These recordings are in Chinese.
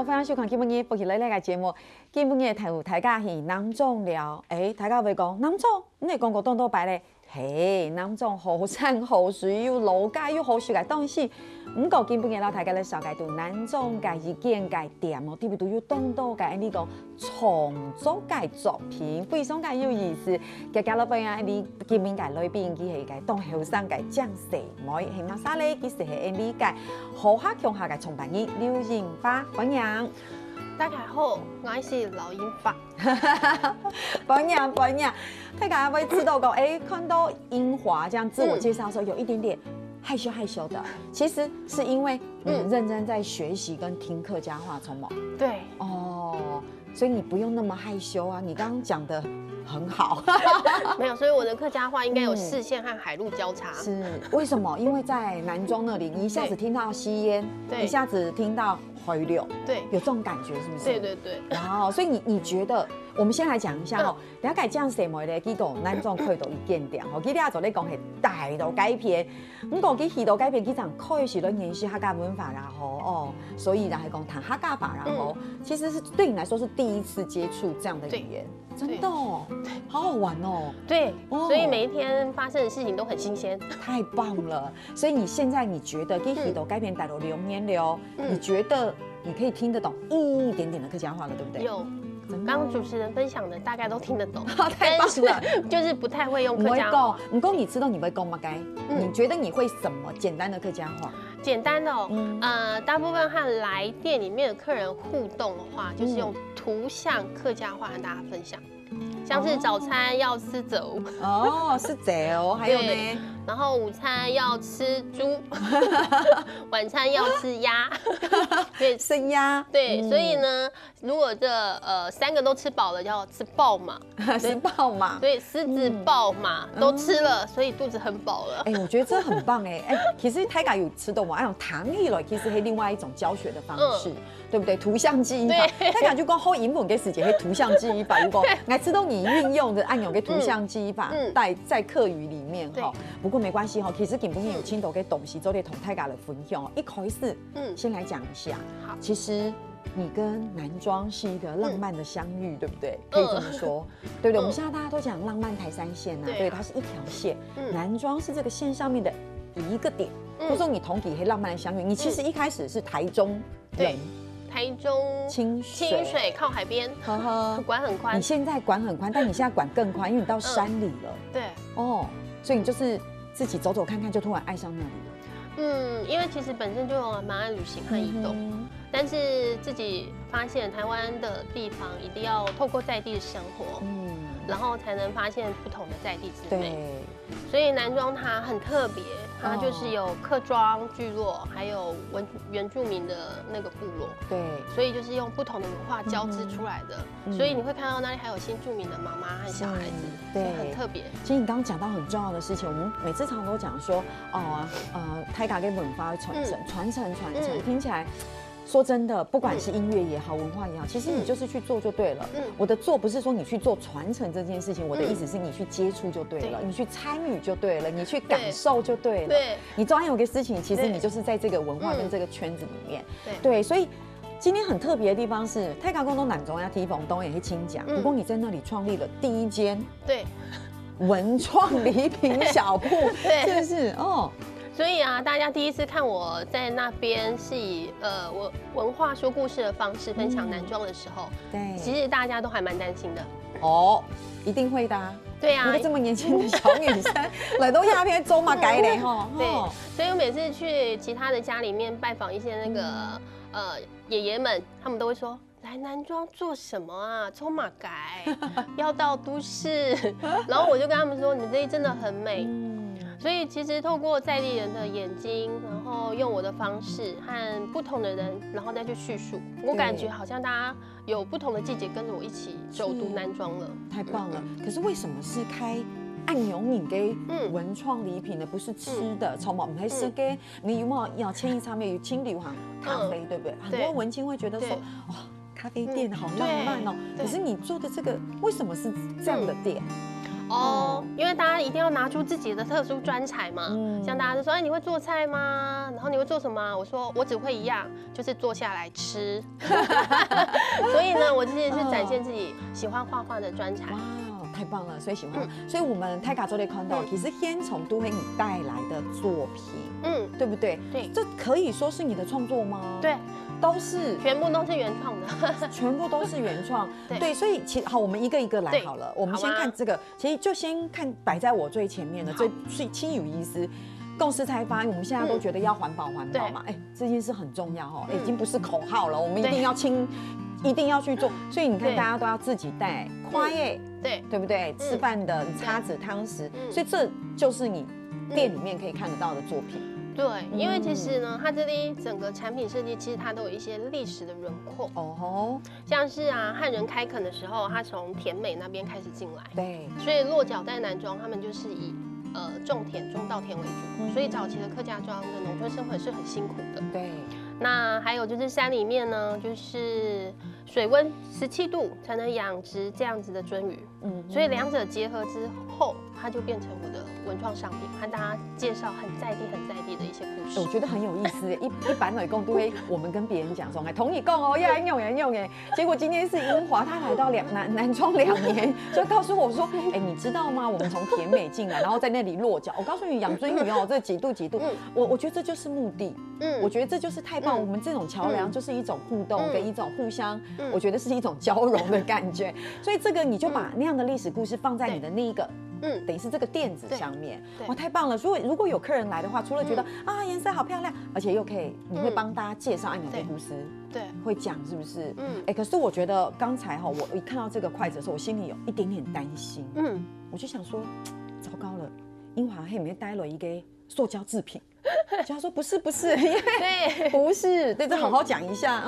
欢迎收看今晡日福气类类嘅节目。今晡日大家是南庄了，大家會講南莊，你講過多擺咧？嘿，南莊好山好水，又路街又好水嘅東西。唔過今晡日大家咧紹介到南莊嘅一間嘅店哦，對唔對？有多嘅呢個創作嘅作品，非常嘅有意思。嘅家老闆啊，你今晡嘅裏邊佢係嘅當後生嘅將細妹，係嘛啥咧？其實係呢個好客強下嘅創辦人劉英發，歡迎。大家好，我是劉英發。歡迎，大家會知道講，看到英華這樣自我介紹的時候，有一點點害羞的，其實是因為你認真在學習跟聽客家話，聰嗎？對。哦，所以你不用那麼害羞啊，你剛剛講的很好。沒有，所以我的客家話應該有視線和海陸交叉。是，為什麼？因為在南莊那裡，你一下子聽到吸煙，一下子聽到回流，對，有這種感覺，是不是？對對對。然後，所以你覺得，我們先來講一下哦，了解這樣寫模的幾個南莊開到一間店，哦，佢哋做咧講係大道改編，咁講佢大道改編，佢講開始都研習客家文化然後哦，所以然後講談客家話，然後其實是對你來說是第一次接觸這樣的語言，真的哦，好好玩哦。對，所以每一天發生的事情都很新鮮，太棒了。所以你現在你覺得佢大道改編大到2年了，你覺得你可以聽得懂一點點的客家話了，對不對？有。剛剛主持人分享的大概都聽得懂，太棒了，就是不太會用客家話。唔講，你知道你會講嗎？你覺得你會什麼簡單的客家話？簡單的哦，大部分和來店裡面的客人互動的話，就是用圖像客家話和大家分享，像是早餐要吃粥哦，是粥，還有呢？然後午餐要吃豬，晚餐要吃鴨，對，生鴨。對，所以呢，如果這3個都吃飽了，要吃爆嘛，吃爆嘛。對，獅子爆嘛都吃了，所以肚子很飽了。我覺得這很棒其實大家有吃到嘛？那種談起來，其實係另外一種教學的方式，對不對？圖像記憶法，大家就講好英文嘅事情係圖像記憶法，如果愛知道你運用的按鈕嘅圖像記憶法，帶在客語裡面哈。不過沒關係哈，其實今晡日有聽到嘅東西，都得同大家來分享。一開始，先來講一下，其實你跟南莊是一個浪漫的相遇，對不對？可以這麼說，對不對？我們現在大家都講浪漫台三線啊，對，它是一條線，南莊是這個線上面的一個點。或者說你同底係浪漫的相遇，你其實一開始是台中人。台中清水靠海邊，管很寬。你現在管很寬，但你現在管更寬，因為你到山裡了。對，哦，所以你就是自己走走看看，就突然愛上那裡了。因為其實本身就蠻愛旅行和移動，但是自己發現台灣的地方一定要透過在地的生活，然後才能發現不同的在地之美。所以南莊它很特別，它就是有客莊聚落，還有原住民的那個部落。對，所以就是用不同的文化交織出來的。所以你會看到那裡還有新住民的媽媽和小孩子，對，很特別。其實你剛剛講到很重要的事情，我們每次常常都講說，泰雅嘅文化傳承，聽起來。說真的，不管是音樂也好，文化也好，其實你就是去做就對了。我的做不是說你去做傳承這件事情，我的意思是你去接觸就對了，你去參與就對了，你去感受就對了。對，你做有個事情，其實你就是在這個文化跟這個圈子裡面。對，所以今天很特別的地方是，泰雅廣東南中央提防東也是清講，不過你在那裡創立了第一間文創禮品小鋪，是不是？哦。所以啊，大家第一次看我在那邊是以我文化說故事的方式分享南莊的時候，對，其實大家都還蠻擔心的。哦，一定會的啊。對啊，一個這麼年輕的小女生來到鴉片走馬街嘞哈。對，所以我每次去其他的家裡面拜訪一些那個爺爺們，他們都會說。來南莊做什麼啊？走馬街，要到都市。然後我就跟他們說，你們這裡真的很美。所以其實透過在地人的眼睛，然後用我的方式和不同的人，然後再去敘述，我感覺好像大家有不同的季節跟着我一起走讀南莊了。太棒了！可是為什麼是開按用你给文创礼品的，不是吃的，从某没是给你有没有要迁移上面有清流行咖啡，对不对？很多文青会觉得说，哇，咖啡店好浪漫哦。可是你做的这个为什么是这样的店？哦，因为大家一定要拿出自己的特殊专才嘛。像大家就说，哎，你会做菜吗？然后你会做什么？我说我只会一样，就是坐下来吃。所以呢，我其实是展现自己喜欢画画的专才。哇，太棒了！所以喜欢，所以我们泰卡做的看到，其实先从都会你带来的作品，对不对？对，这可以说是你的创作吗？对。都是，全部都是原创的，全部都是原创。对，所以好，我们一个一个来好了。我们先看这个，其实就先看摆在我最前面的，最轻有意思。共识开发，我们现在都觉得要环保嘛，这件事很重要哦，已经不是口号了，我们一定要一定要去做。所以你看，大家都要自己带花叶，对不对？吃饭的叉子、汤匙，所以这就是你店里面可以看得到的作品。对，因为其实呢，它这里整个产品设计其实它都有一些历史的轮廓哦，像是汉人开垦的时候，他从田美那边开始进来，对，所以落脚在南庄，他们就是以种田、种稻田为主，所以早期的客家庄的农村生活是很辛苦的。对，那还有就是山里面呢，就是水温17度才能养殖这样子的鳟鱼，所以两者结合之后，它就变成我的文创商品，和大家介绍很在地的一些故事。我觉得很有意思，一般来讲都会我们跟别人讲说，同意讲哦，要用哎，结果今天是英华，他来到南庄2年，就告诉我说，哎，你知道吗？我们从田美进来，然后在那里落脚。我告诉你，养鳟鱼哦，这几度，我觉得这就是目的，我觉得这就是太棒。我们这种桥梁就是一种互动跟一种互相，我觉得是一种交融的感觉。所以这个你就把那样的历史故事放在你的那一个。等于是这个垫子上面，哇，太棒了！所以如果有客人来的话，除了觉得颜色好漂亮，而且又可以，你会帮大家介绍按钮的故事，对，会讲是不是？可是我觉得刚才我一看到这个筷子的时候，我心里有一点点担心，我就想说，糟糕了，英华黑里面带了一个塑胶制品。就他说不是，因为对，不是，对，这好好讲一下，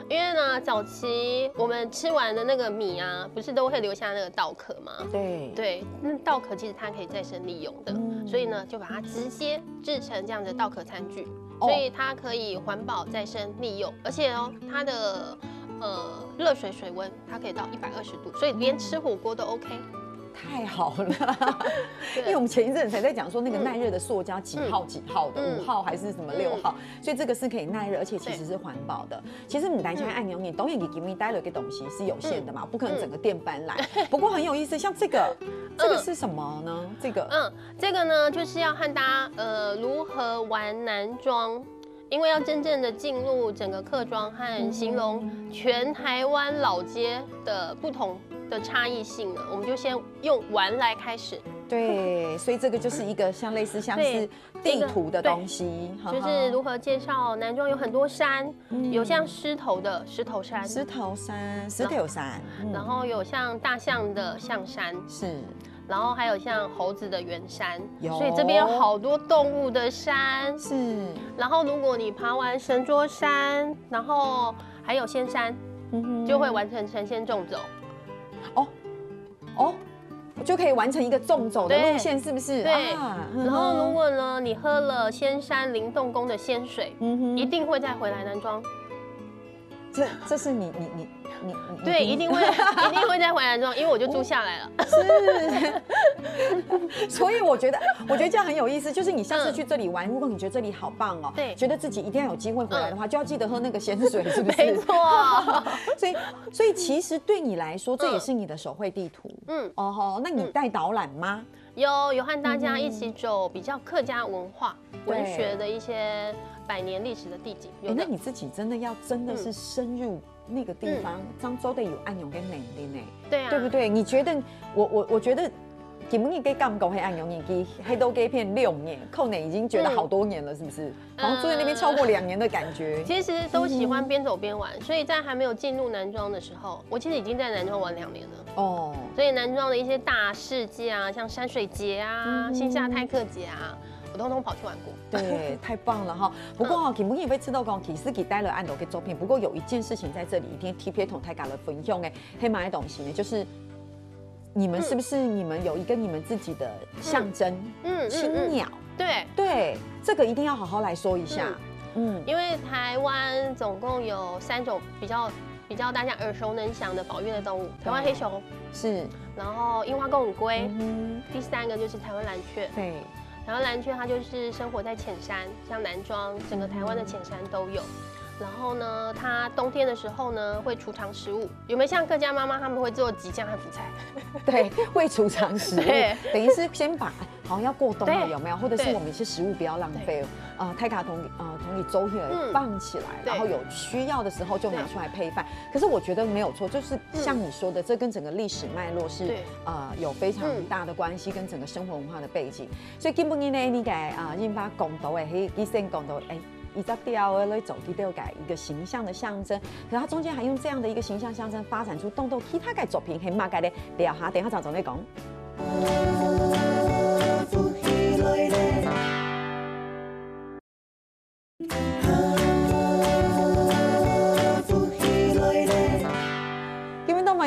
因为呢，早期我们吃完的那个米啊，不是都会留下那个稻壳吗？对，那稻壳其实它可以再生利用的，所以呢，就把它直接制成这样的稻壳餐具，所以它可以环保再生利用，而且它的热水水温它可以到120度，所以连吃火锅都 OK。太好了，因为我们前一阵才在讲说那个耐热的塑胶几号的5号还是什么6号，所以这个是可以耐热，而且其实是环保的。其实你来家按钮，你东西给你带了一个东西是有限的嘛，不可能整个店搬来。不过很有意思，像这个是什么呢？这个呢就是要和大家如何玩男装。因为要真正的进入整个客庄和形容全台湾老街的不同的差异性呢，我们就先用玩来开始。对，所以这个就是一个类似像是地图的东西，就是如何介绍南庄有很多山，有像狮头的狮头山，然后有像大象的象山，是。然后还有像猴子的圆山，所以这边有好多动物的山。是。然后如果你爬完神桌山，然后还有仙山，就会完成神仙纵走。就可以完成一个纵走的路线，是不是？对。然后如果呢，你喝了仙山灵动宫的仙水，一定会再回来南庄。这是你对，一定会再回南庄，因为我就住下来了。是，所以我觉得这样很有意思，就是你下次去这里玩，如果你觉得这里好棒哦，对，觉得自己一定要有机会回来的话，就要记得喝那个仙水，是不是？没错。所以其实对你来说，这也是你的手绘地图。那你带导览吗？有和大家一起走比较客家文化、文学的一些100年历史的地景。那你自己真的是深入那个地方，漳州的有按钮跟能力呢？对啊，对不对？你觉得我觉得。基本你给干狗黑按钮，你给黑豆给片6年，扣年已经觉得好多年了，是不是？好像住在那边超过2年的感觉。其实都喜欢边走边玩，所以在还没有进入南庄的时候，我其实已经在南庄玩2年了。所以南庄的一些大事件啊，像山水节啊、新夏泰克节啊，我通通跑去玩过。对，太棒了哈！不过基本也被知道讲，其实给带了按钮给作品。不过有一件事情在这里一定特别同大家来分享的，黑马的东西呢，就是你们是不是你们有一个你们自己的象征？青鸟。对，这个一定要好好来说一下。因为台湾总共有3种比较大家耳熟能详的保育类动物，台湾黑熊是，然后樱花公吻龟，第3个就是台湾蓝雀。对，台湾蓝雀它就是生活在浅山，像南庄整个台湾的浅山都有。然后呢，它冬天的时候呢会储藏食物，有没有像各家妈妈他们会做鸡酱和腐菜？对，会储藏食物，等于是先把好像要过冬了有没有？或者是我们一些食物不要浪费，泰卡同理周起来放起来，然后有需要的时候就拿出来配饭。可是我觉得没有错，就是像你说的，这跟整个历史脉络是有非常大的关系，跟整个生活文化的背景。所以基本呢，你给印巴公道的迄医生公道一只雕的来走地都改一个形象的象征，可它中间还用这样的一个形象象征发展出动其他的作品，很马改的聊下，等下早再讲。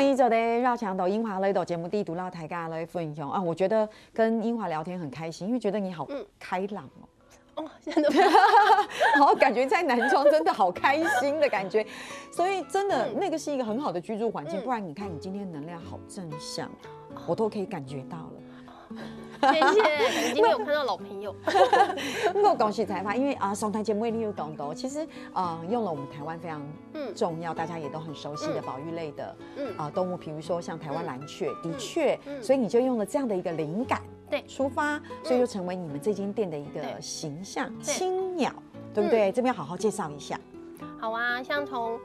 一周的绕墙到樱华雷斗节目第一读到台家来分享啊，我觉得跟樱华聊天很开心，因为觉得你好开朗哦。真的，然后感觉在南庄真的好开心的感觉，所以真的那个是一个很好的居住环境。不然你看你今天能量好正向，我都可以感觉到了。谢谢，今天有看到老朋友。我恭喜财发，因为上台节目你有讲到，其实用了我们台湾非常重要，大家也都很熟悉的保育类的动物，比如说像台湾蓝雀，的确，所以你就用了这样的一个灵感出发，所以就成为你们这间店的一个形象青鸟，对不对？这边好好介绍一下。好啊，像从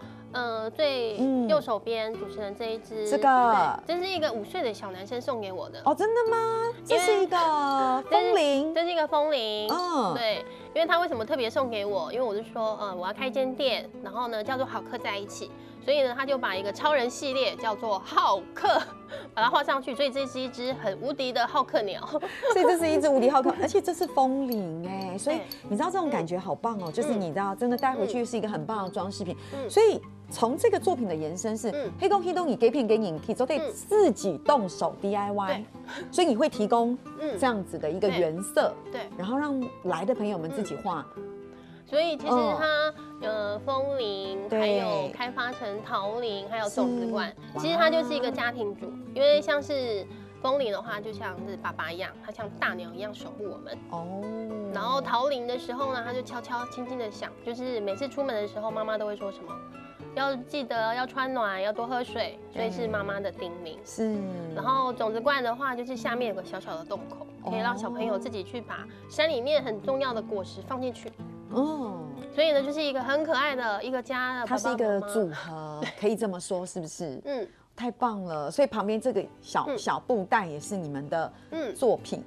最右手边主持人这一只，这个这是一个5岁的小男生送给我的哦，真的吗？这是一个风铃，这是一个风铃，对，因为他为什么特别送给我？因为我是说，我要开一间店，然后呢叫做好客在一起，所以呢他就把一个超人系列叫做好客，把它画上去，所以这是一只很无敌的好客鸟，所以这是一只无敌好客，而且这是风铃哎，所以你知道这种感觉好棒哦，就是你知道真的带回去是一个很棒的装饰品，所以。从这个作品的延伸是，黑工你给片给你，可以都得自己动手 DIY， 所以你会提供这样子的一个原色，对，然后让来的朋友们自己画。所以其实它风铃，还有开发成桃铃，还有种子罐，其实它就是一个家庭主，因为像是。风铃的话，就像是爸爸一样，它像大鸟一样守护我们。哦。然后桃铃的时候呢，它就悄悄轻轻的响，就是每次出门的时候，妈妈都会说什么，要记得要穿暖，要多喝水，所以是妈妈的叮咛。是。然后种子罐的话，就是下面有个小小的洞口，可以让小朋友自己去把山里面很重要的果实放进去。哦。所以呢，就是一个很可爱的一个家的爸爸妈妈。它是一个组合，可以这么说，是不是？太棒了，所以旁边这个小布袋也是你们的作品。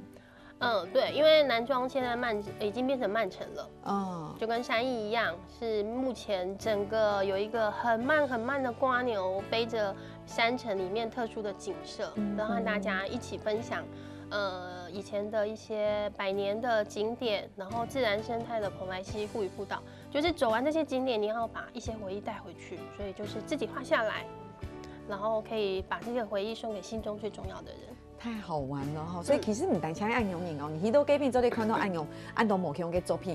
对，因为南庄现在已经变成慢城了，就跟山艺一样，是目前整个有一个很慢的蝸牛背着山城里面特殊的景色，然后和大家一起分享。以前的一些100年的景点，然后自然生态的蓬莱溪护屿步道，就是走完这些景点，你要把一些回忆带回去，所以就是自己画下来。然后可以把这个回忆送给心中最重要的人，太好玩了哈！所以其实唔单单按用影哦，你去到街边做你看到按用按到某种嘅作品，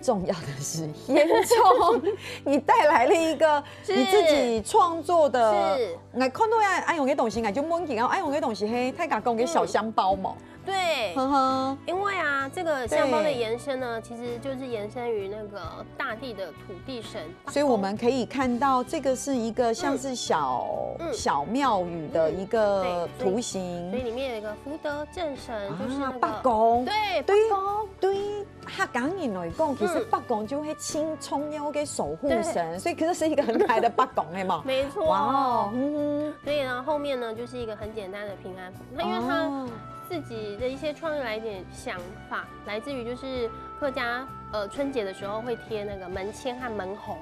重要的是严重，你带来了一个你自己创作的，我看到按用嘅东西，我就懵起，然后按用嘅东西嘿，太加工嘅小香包嘛。对，因为这个香包的延伸呢，其实就是延伸于那个大地的土地神，所以我们可以看到这个是一个像是小庙宇的一个图形，所以里面有一个福德正神，就是那个北公，对，北公，对。客家人来讲，其实北公就係青葱妖嘅守护神，所以其实是一个很可爱的北公的嘛。没错。哇哦，所以呢，后面呢就是一个很简单的平安符。那因为它自己的一些创意来一点想法，来自于就是客家春节的时候会贴那个门签和门红。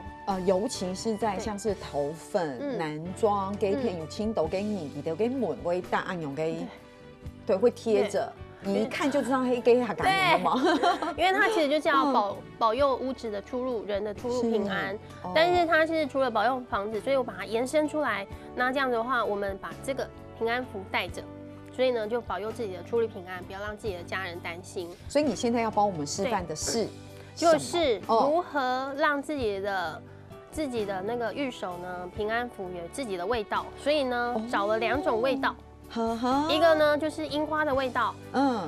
尤其是在像是头份、男装、给片有青豆给米的给门为大暗用给，对，会贴着。你一看就知道黑给他感觉嘛，因为它其实就是要保佑屋子的出入，人的出入平安。但是它是除了保佑房子，所以我把它延伸出来。那这样子的话，我们把这个平安符带着，所以呢，就保佑自己的出入平安，不要让自己的家人担心。所以你现在要帮我们示范的是，就是如何让自己的那个玉手呢平安符有自己的味道。所以呢，找了2种味道。一个呢就是樱花的味道，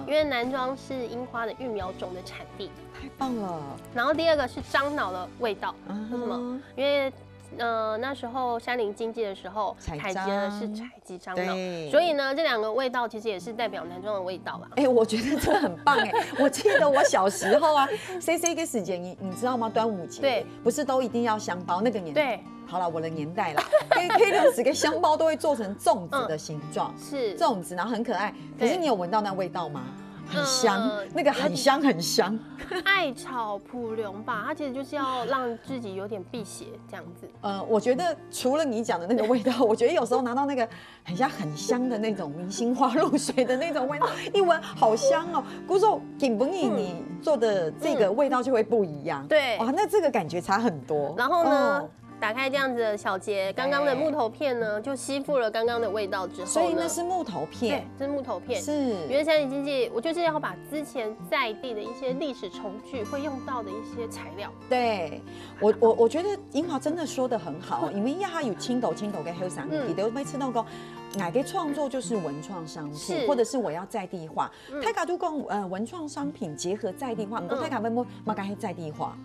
因为南庄是樱花的育苗种的产地，太棒了。然后第二个是樟脑的味道，为什么？因为那时候山林经济的时候，采集的是采集樟脑，所以呢，这2个味道其实也是代表南庄的味道啦。我觉得这很棒我记得我小时候啊，C 个时间，你知道吗？端午节，对，不是都一定要香包那个年代？对。好了，我的年代啦，可以用10个香包都会做成粽子的形状，是粽子，然后很可爱。可是你有闻到那味道吗？很香，那个很香很香。艾草蒲龙吧，它其实就是要让自己有点辟邪这样子。我觉得除了你讲的那个味道，我觉得有时候拿到那个很香的那种明星花露水的那种味道，一闻好香哦。姑说锦本意你做的这个味道就会不一样。对，哇，那这个感觉差很多。然后呢？打开这样子的小节，刚刚的木头片呢，就吸附了刚刚的味道之后，所以那是木头片，对，这是木头片。是，因为山林经济，我就是要把之前在地的一些历史重聚会用到的一些材料。对，我觉得英华真的说得很好，因为亚有青豆跟黑山你都没吃到过。哪个创作就是文创商品，或者是我要在地化。泰卡都跟文创商品结合在地化，不过泰卡问摸马干黑在地化。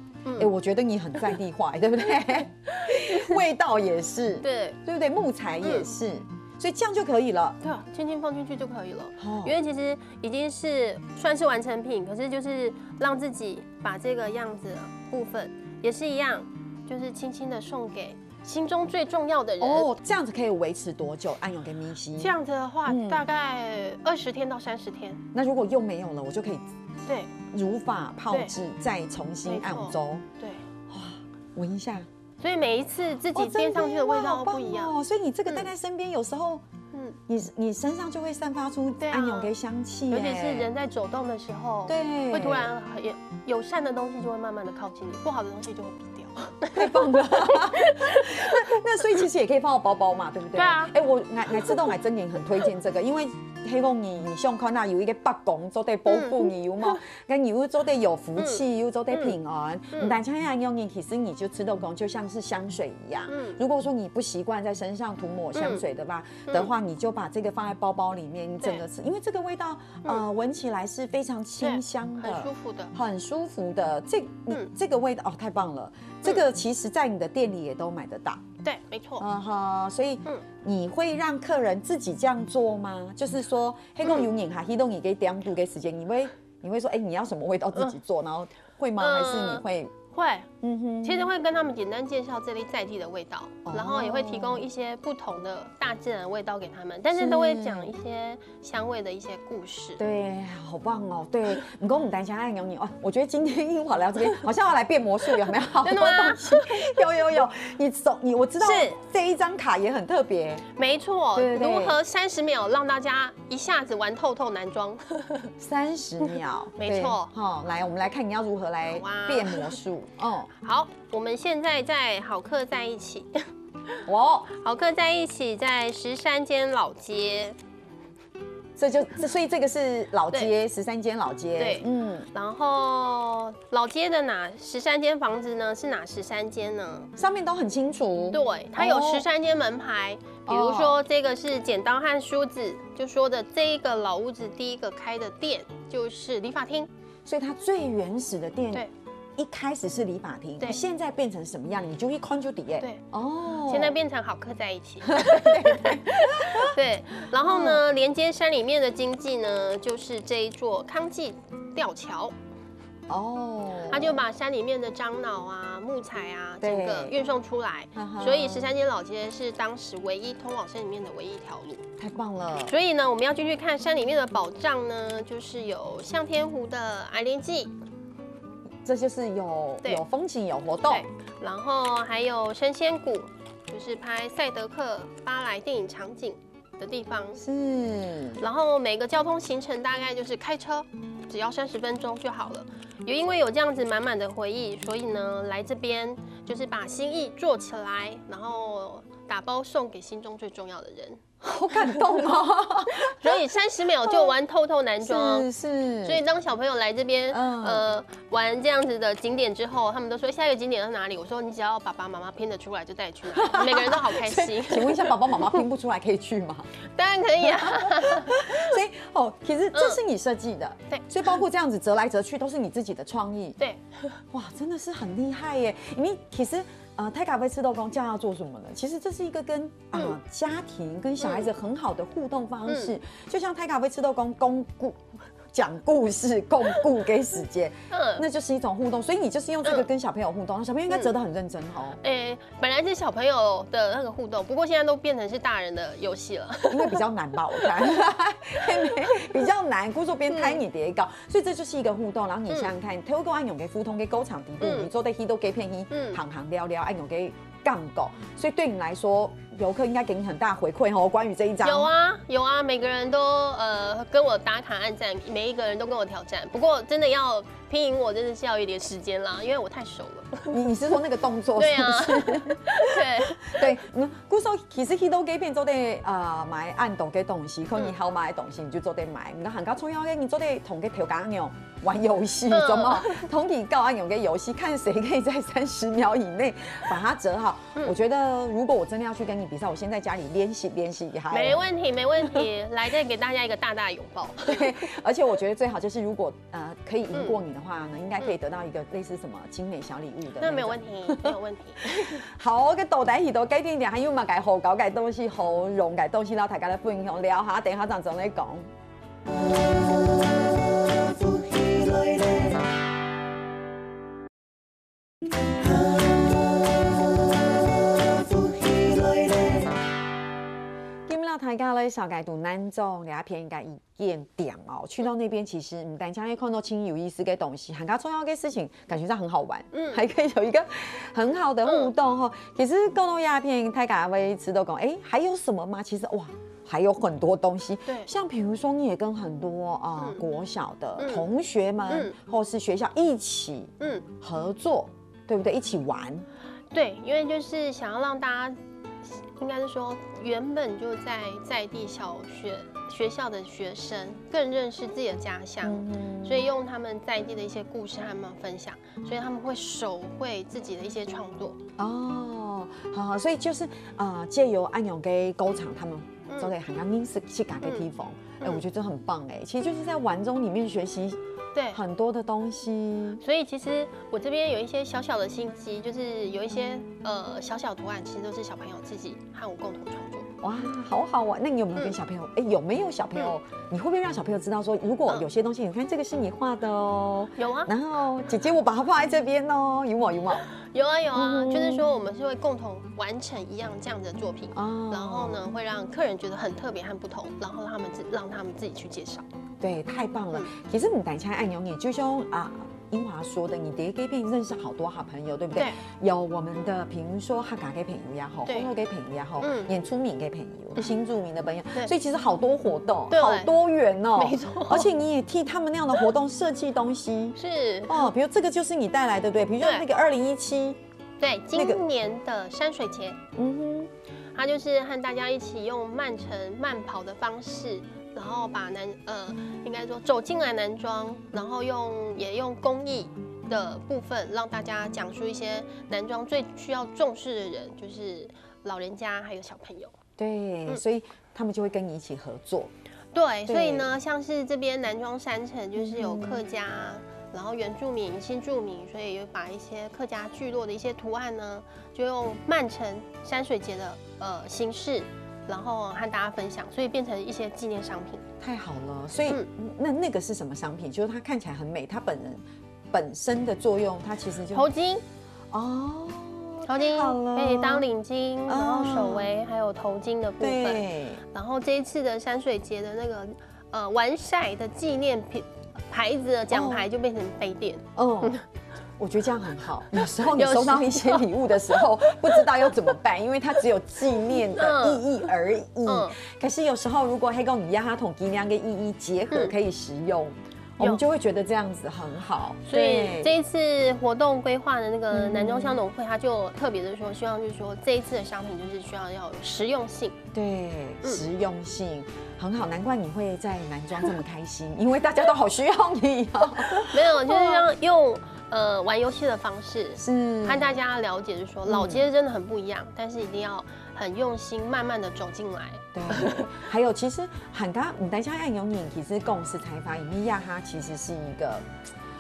我觉得你很在地化，对不对？味道也是，对不对？木材也是，所以这样就可以了。对啊，轻轻放进去就可以了。因为其实已经是算是完成品，可是就是让自己把这个样子的部分也是一样，就是轻轻的送给心中最重要的人。这样子可以维持多久？安永跟咪西这样子的话，大概20天到30天。那如果又没有了，我就可以对如法炮制，再重新按周。对，哇，闻一下。所以每一次自己编上去的味道都不一样。所以你这个带在身边，有时候，你身上就会散发出安永的香气。尤其是人在走动的时候，对，会突然友善的东西就会慢慢的靠近你，不好的东西就会避掉。太棒了！那所以其实也可以放到包包嘛，对不对？对啊。我自动真也很推荐这个，因为希望你想看到有一个北公做得保护你有嘛，跟你做得有福气，又做得平安。但像安永其实你就吃豆公就像是香水一样。如果说你不习惯在身上涂抹香水的话，你就把这个放在包包里面，你整个吃，因为这个味道闻起来是非常清香的，很舒服的，很舒服的。这个味道太棒了。这个其实，在你的店里也都买得到。对，没错。所以你会让客人自己这样做吗？就是说，黑公有你哈，黑洞你给点度给时间，你会说，你要什么味道自己做，然后会吗？还是你会？会，其实会跟他们简单介绍这里在地的味道，然后也会提供一些不同的大自然味道给他们，但是都会讲一些香味的一些故事。对，好棒哦！对，你跟我们担心爱你哦，我觉得今天英华来到这边，好像要来变魔术，有没有？真的吗？有，我知道这一张卡也很特别。没错，如何30秒让大家一下子玩透透男装？30秒，没错。来，我们来看你要如何来变魔术。好，我们现在在好客在一起，好客在一起在13间老街，所以这个是老街13间老街，对，然后老街的13间房子呢是哪13间呢？上面都很清楚，对，它有13间门牌，比如说这个是剪刀和梳子，就说的这一个老屋子第一个开的店就是理发厅，所以它最原始的店，对。一开始是理发厅，对，现在变成什么样？你就一看就底耶。对，现在变成好客在一起。对，然后呢，连接山里面的经济呢，就是这一座康记吊桥。他就把山里面的樟脑啊、木材啊，整个运送出来，所以13间老街是当时唯一通往山里面的唯一一条路。太棒了！所以呢，我们要进去看山里面的宝藏呢，就是有向天湖的矮莲记。这就是有风景有活动，然后还有神仙谷，就是拍赛德克巴莱电影场景的地方。是，然后每个交通行程大概就是开车，只要30分钟就好了。也因为有这样子满满的回忆，所以呢来这边就是把心意做起来，然后打包送给心中最重要的人。好感动哦！所以30秒就玩透透男装，是。所以当小朋友来这边玩这样子的景点之后，他们都说下一个景点在哪里？我说你只要爸爸妈妈拼得出来就带你去哪里，每个人都好开心。请问一下，爸爸妈妈拼不出来可以去吗？当然可以啊。所以其实这是你设计的，对，所以包括这样子折来折去都是你自己的创意，对。哇，真的是很厉害耶！因为其实。泰咖啡吃豆公这样要做什么呢？其实这是一个跟家庭跟小孩子很好的互动方式，就像泰咖啡吃豆公讲故事，共故给时间，那就是一种互动。所以你就是用这个跟小朋友互动，小朋友应该折得很认真哦。本来是小朋友的那个互动，不过现在都变成是大人的游戏了，因为比较难吧，我看比较难，故作边拍你叠搞，所以这就是一个互动。然后你想想看，透过按用给互动给沟场底部，你做的 he 都给片 he， 行行聊聊，按用给杠狗，所以对你来说。游客应该给你很大回馈哦，关于这一张。有啊，每个人都跟我打卡按赞，每一个人都跟我挑战。不过真的要拼赢我，真的是要一点时间啦，因为我太熟了。你是说那个动作是不是？对，古时候其实去到几片做的买按到嘅东西，可能好买的东西你就做得买。你很高重要嘅，你做得同个调羹那种玩游戏，怎么同体告按用嘅游戏，看谁可以在30秒以内把它折好。我觉得如果我真的要去跟你比赛，我先在家里练习一下。没问题，来再给大家一个大大的拥抱。对，而且我觉得最好就是如果可以赢过你的话呢，应该可以得到一个类似什么精美小礼物的。那没有问题，没有问题。好，個到底係到幾點？還要嘛解好搞嘅東西，好用嘅東西啦，大家嚟分享聊下，等下陣就嚟講。大家咧小解读南中两片嘅意见点哦，去到那边其实大家会看到挺有意思的东西，很重要的事情，感觉上很好玩，还可以有一个很好的互动哈。其实讲到鸦片，大家会吃都讲，还有什么吗？其实哇，还有很多东西，对，像比如说你也跟很多国小的同学们，或是学校一起合作，对不对？一起玩，对，因为就是想要让大家。应该是说，原本就在地学校的学生更认识自己的家乡，所以用他们在地的一些故事和他们分享，所以他们会手绘自己的一些创作。哦，好，所以就是借由安永跟沟场他们做的很刚认识去改个地方，我觉得这很棒哎，其实就是在玩中里面学习。对，很多的东西，所以其实我这边有一些小小的心机，就是有一些小图案，其实都是小朋友自己和我共同创作。哇，好好玩！那你有没有跟小朋友？有没有小朋友？你会不会让小朋友知道说，如果有些东西，你看这个是你画的哦？有啊。然后姐姐我把它放在这边哦，有吗？有啊，就是说我们是会共同完成一样这样的作品，然后呢会让客人觉得很特别和不同，然后让他们自己去介绍。对，太棒了。其实你等一下按钮，你就像英华说的，你叠给片认识好多好朋友，对不对？对。有我们的，比如说客家给朋友也好，后头给朋友也好，演出名给朋友，新著名的朋友，所以其实好多活动，好多元哦。没错。而且你也替他们那样的活动设计东西，是哦。比如这个就是你带来的，对？比如说那个2017，对，今年的山水节，它就是和大家一起用慢跑的方式。然后把应该说走进来南庄，然后也用公益的部分让大家讲述一些南庄最需要重视的人，就是老人家还有小朋友。对，所以他们就会跟你一起合作。对，所以呢，像是这边南庄山城就是有客家，然后原住民、新住民，所以有把一些客家聚落的一些图案呢，就用慢城山水节的形式。然后和大家分享，所以变成一些纪念商品。太好了，所以那个是什么商品？就是它看起来很美，它本身的作用，它其实就头巾哦，头巾可以当领巾，然后手围还有头巾的部分。对。然后这一次的山水节的那个完晒的纪念品牌子的奖牌就变成杯垫。我觉得这样很好。有时候你收到一些礼物的时候，不知道要怎么办，因为它只有纪念的意义而已。可是有时候如果黑狗你压它同纪念跟意义结合，可以实用。我们就会觉得这样子很好。所以这一次活动规划的那个男装香农会，他就特别的说，希望就是说这一次的商品就是需要有实用性。对，实用性很好，难怪你会在男装这么开心，因为大家都好需要你哦。没有，就是让用玩游戏的方式，是和大家了解，就是说老街真的很不一样，但是一定要很用心，慢慢的走进来。对，还有其实很刚你等一下要有你，其实共识才发，米亚哈其实是一个。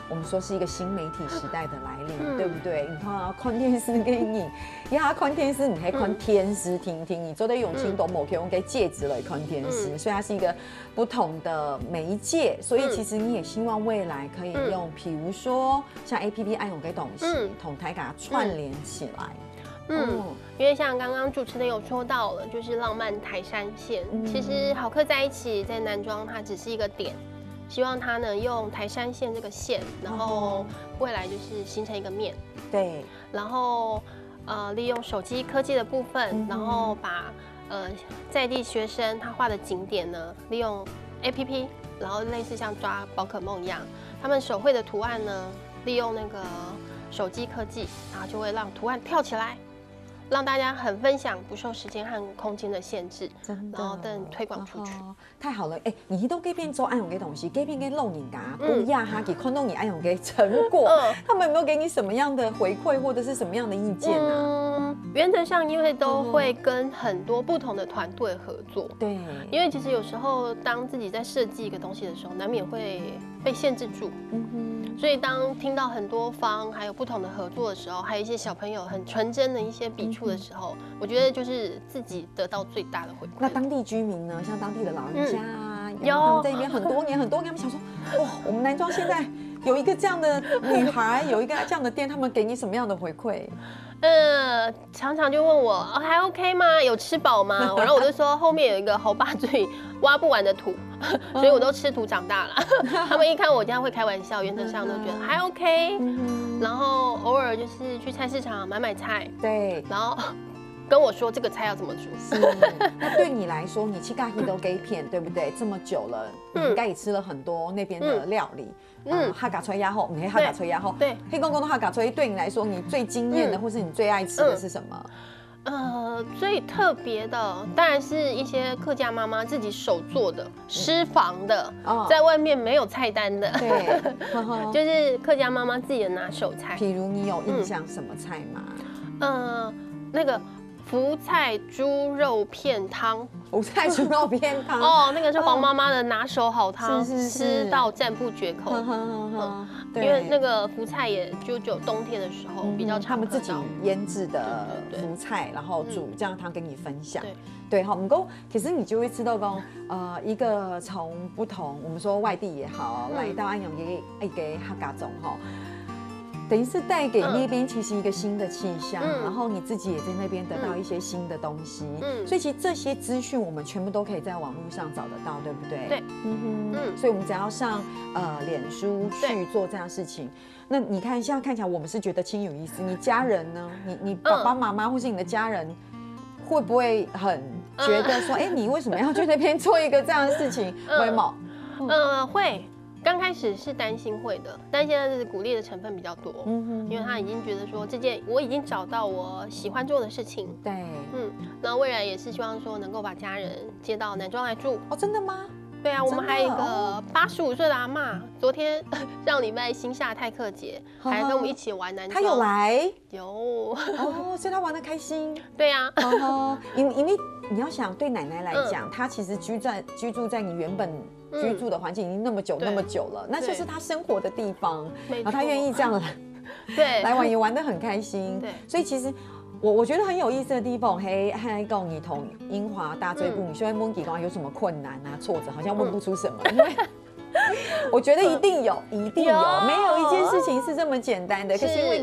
我们说是一个新媒体时代的来临，对不对？你看啊，看电视给你，呀，看电视你还看天师听听，你做的永清都某可以用给戒指来看电视，所以它是一个不同的媒介。所以其实你也希望未来可以用，比如说像 APP 爱用给东西，同台给它串联起来。因为像刚刚主持人有说到了，就是浪漫台山线，其实好客在一起在男装，它只是一个点。希望它能用台山线这个线，然后未来就是形成一个面，对，然后利用手机科技的部分，然后把在地学生他画的景点呢，利用 APP， 然后类似像抓宝可梦一样，他们手绘的图案呢，利用那个手机科技，然后就会让图案跳起来。让大家很分享，不受时间和空间的限制，真的，然后等推广出去，太好了！哎，你都给变做爱用给东西，给变给露你噶，不亚哈给看到你爱用给成果，他们有没有给你什么样的回馈或者是什么样的意见呢？原则上，因为都会跟很多不同的团队合作，对，因为其实有时候当自己在设计一个东西的时候，难免会被限制住，所以当听到很多方还有不同的合作的时候，还有一些小朋友很纯真的一些笔触的时候，我觉得就是自己得到最大的回馈。那当地居民呢？像当地的老人家啊，他们在那边很多年，他们想说，哇，我们南庄现在有一个这样的女孩，有一个这样的店，他们给你什么样的回馈？常常就问我还 OK 吗？有吃饱吗？然后我就说后面有一个猴爸嘴挖不完的土，所以我都吃土长大了。他们一看我这样会开玩笑，原则上都觉得还 OK。然后偶尔就是去菜市场买菜，对，然后跟我说这个菜要怎么煮。那对你来说，你去咖喱都给片，对不对？这么久了，你应该也吃了很多那边的料理。哈嘎吹鸭后，你哈嘎吹鸭后，对，黑公公的哈嘎吹，对你来说，你最惊艳的，或是你最爱吃的是什么？最特别的当然是一些客家妈妈自己手做的私房的，在外面没有菜单的，对，就是客家妈妈自己的拿手菜。比如你有印象什么菜吗？那个福菜猪肉片汤。福菜猪肉片汤哦，那个是黄妈妈的拿手好汤，吃到赞不绝口。因为那个福菜也就只有冬天的时候比较常他们自己腌制的福菜，然后煮这样汤跟你分享。对，好，不过其实你就会知道说，一个从不同我们说外地也好，来到安阳一个客家种哈。等于是带给那边其实一个新的气象，然后你自己也在那边得到一些新的东西，所以其实这些资讯我们全部都可以在网络上找得到，对不对？对，所以我们只要上脸书去做这样的事情。那你看现在看起来我们是觉得轻有意思，你家人呢？你爸爸妈妈或是你的家人会不会很觉得说，哎，你为什么要去那边做一个这样的事情？会吗？会。刚开始是担心会的，但现在是鼓励的成分比较多，因为他已经觉得说这件我已经找到我喜欢做的事情，对，然后未来也是希望说能够把家人接到南庄来住。哦，真的吗？对啊，我们还有一个85岁的阿嬷，昨天上礼拜新下泰克节，还跟我们一起玩南庄。他有来？有。哦，所以他玩得开心。对啊。因为你要想，对奶奶来讲，她其实居住在你原本居住的环境已经那么久了，那就是她生活的地方，然后她愿意这样来玩也玩得很开心。对，所以其实。我觉得很有意思的地方，还跟你同英华大追捕，你说问几有什么困难啊、挫折，好像问不出什么，因为我觉得一定有，没有一件事情是这么简单的。可是因为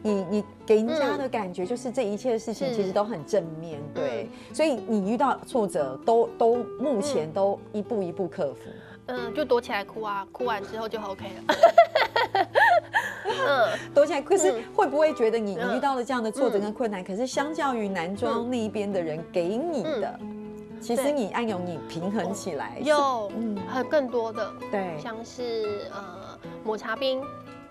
你给人家的感觉就是这一切的事情其实都很正面对，所以你遇到挫折都目前都一步一步克服。就躲起来哭啊，哭完之后就 OK 了。躲起来。可是会不会觉得你遇到了这样的挫折跟困难，可是相较于南庄那一边的人给你的，其实你按用你平衡起来，有更多的，对，像是抹茶冰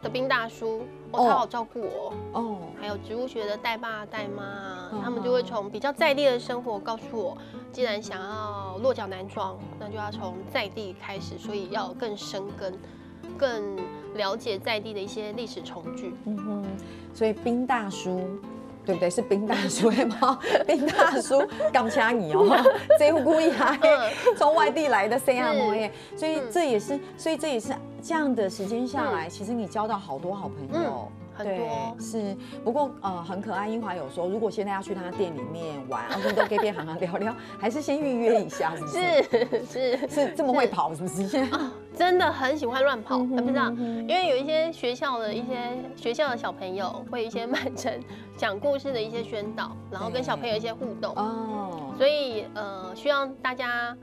的冰大叔，他好照顾我哦，还有植物学的代爸代妈，他们就会从比较在地的生活告诉我，既然想要落脚南庄，那就要从在地开始，所以要更深耕，更了解在地的一些历史重聚。所以冰大叔。对不对？是冰大叔吗？冰大叔感谢你哦，这故意从外地来的 C M 耶，所以这也是这样的时间下来，其实你交到好多好朋友。很多是，不过很可爱。英华有说，如果现在要去他店里面玩，而且都可以边行行聊聊，还是先预约一下，是不是？是这么会跑，是不是？现在真的很喜欢乱跑，不知道，因为有一些学校的小朋友会一些慢城讲故事的一些宣导，然后跟小朋友一些互动哦，所以希望大家。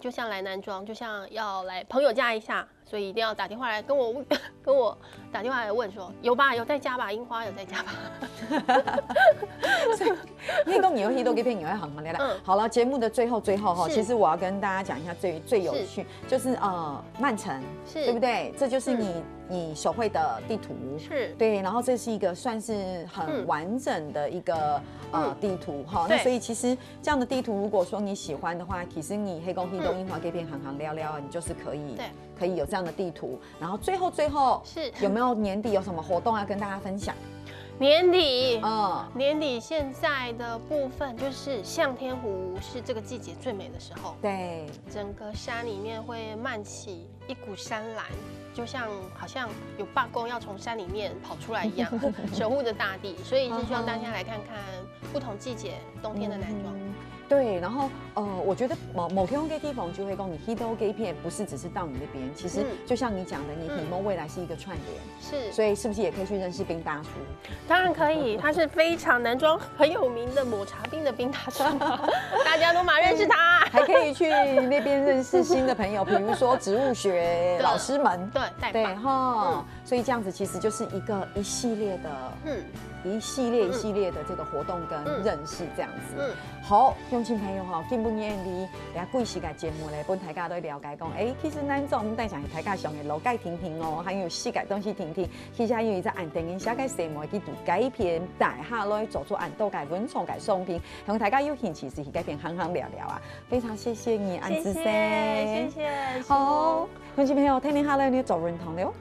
就像来南庄，就像要来朋友家一下，所以一定要打电话来跟我打电话来问说有吧，有在家吧，樱花有在家吧。那个你有都给片，你会很好聊。好了，节目的最后哈，其实我要跟大家讲一下最有趣，就是曼城，对不对？这就是你手绘的地图，是对，然后这是一个算是很完整的一个地图哈。那所以其实这样的地图，如果说你喜欢的话，其实你黑公黑东樱花给片行行聊聊，你就是可以有这样的地图。然后最后是有没有年底有什么活动要跟大家分享？年底现在的部分就是向天湖是这个季节最美的时候，对，整个山里面会漫起一股山岚，就像好像有罢工要从山里面跑出来一样，守护着大地，所以是希望大家来看看不同季节冬天的南庄。对，然后我觉得某天地方就会讲你 Hito Gay 片不是只是到你那边，其实就像你讲的，你 Himo 未来是一个串联，是，所以是不是也可以去认识冰大叔？当然可以，他是非常南庄很有名的抹茶冰的冰大叔，大家都蛮认识他，还可以去那边认识新的朋友，比如说植物学老师们，对哈，所以这样子其实就是一系列的，一系列的这个活动跟认识这样子。好，乡亲朋友哈，今本夜里也贵时间节目咧，本大家都了解讲，其实咱总唔但想大家上嘅路街听听哦，还有世界东西听听，其实还有一只按电影写嘅节目去读改片，大下来做出按多嘅文创嘅商品，向大家有兴趣是去改片行行聊聊啊。非常谢谢你，安之生，谢谢。好，乡亲朋友，听听下来你做认同了。